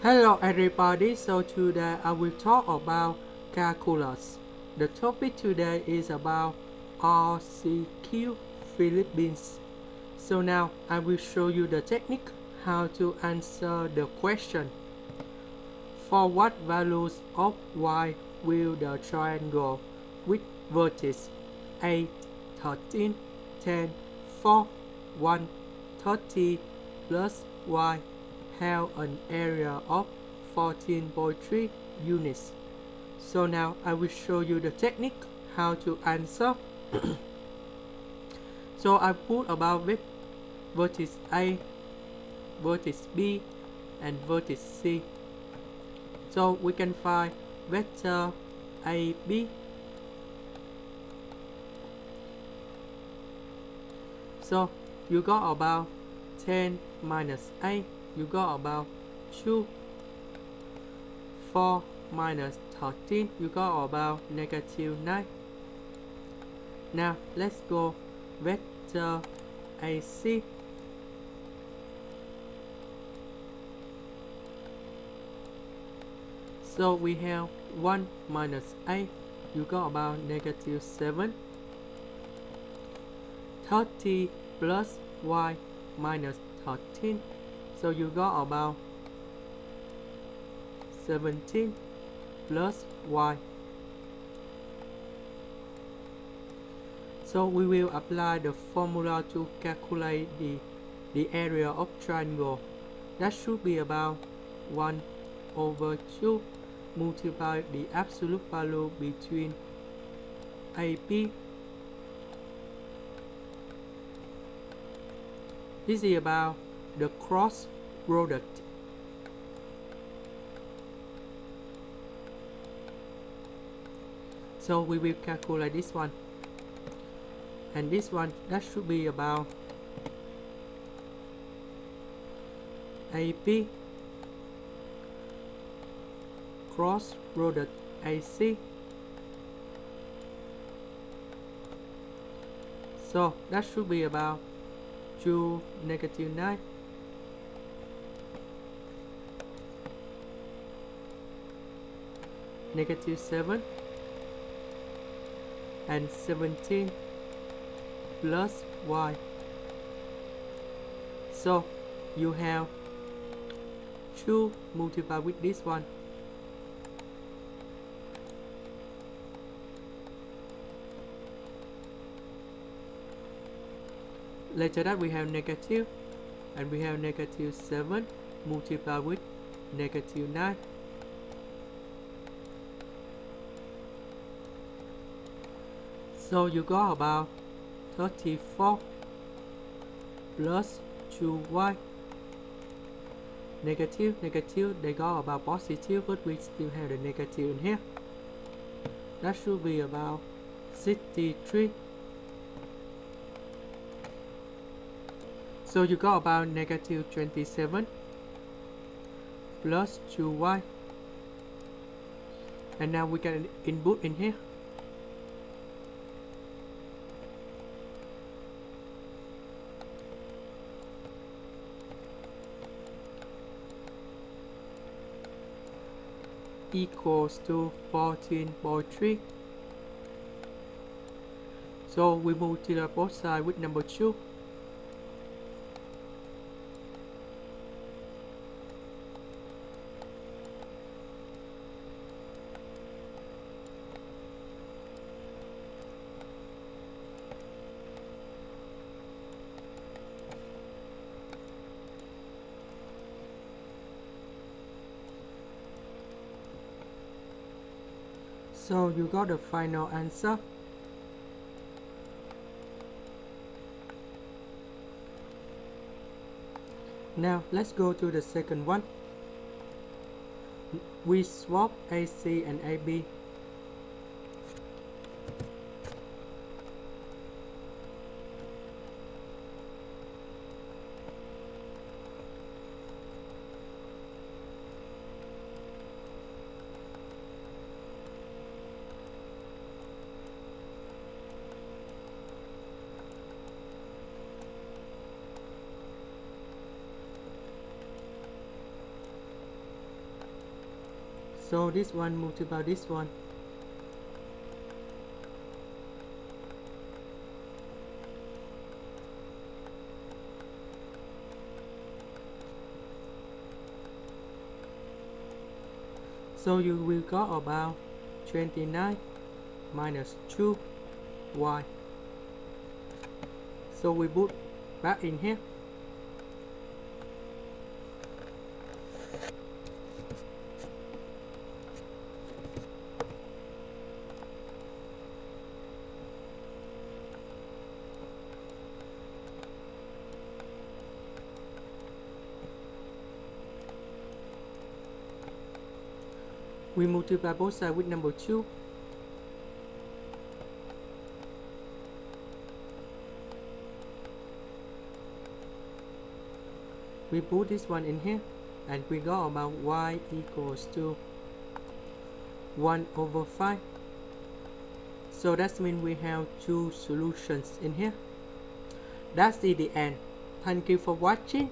Hello everybody, so today I will talk about calculus. The topic today is about RCQ Philippines. So now I will show you the technique how to answer the question. For what values of y will the triangle with vertex 8, 13, 10, 4, 1, 30 plus y have an area of 14.3 units. So now I will show you the technique how to answer. So I put about with vertex A, vertex B and vertex C. So we can find vector AB. So you got about 10 minus 8, you got about 2. 4 minus 13, you got about negative 9. Now let's go vector AC. So we have 1 minus 8, you got about negative 7. 30 plus y minus 13, so you got about 17 plus y. So we will apply the formula to calculate the area of triangle. That should be about 1 over 2 multiply the absolute value between AB. This is about the cross product. So we will calculate this one. And this one, that should be about AP cross product AC. So that should be about 2 negative 9. Negative 7 and 17 plus y. So you have 2 multiplied with this one. Later that we have negative, and we have negative 7 multiplied with negative 9. So you got about 34 plus 2y. Negative, they got about positive, but we still have the negative in here. That should be about 63. So you got about negative 27 plus 2y. And now we can input in here. Equals to 14.3. So we multiply both sides with number 2. So you got the final answer. Now let's go to the second one. We swap AC and AB. So this one multiply this one. So you will got about 29 minus 2y. So we put back in here. We multiply both sides with number 2. We put this one in here and we got about y equals to 1 over 5. So that means we have two solutions in here. That's the end. Thank you for watching.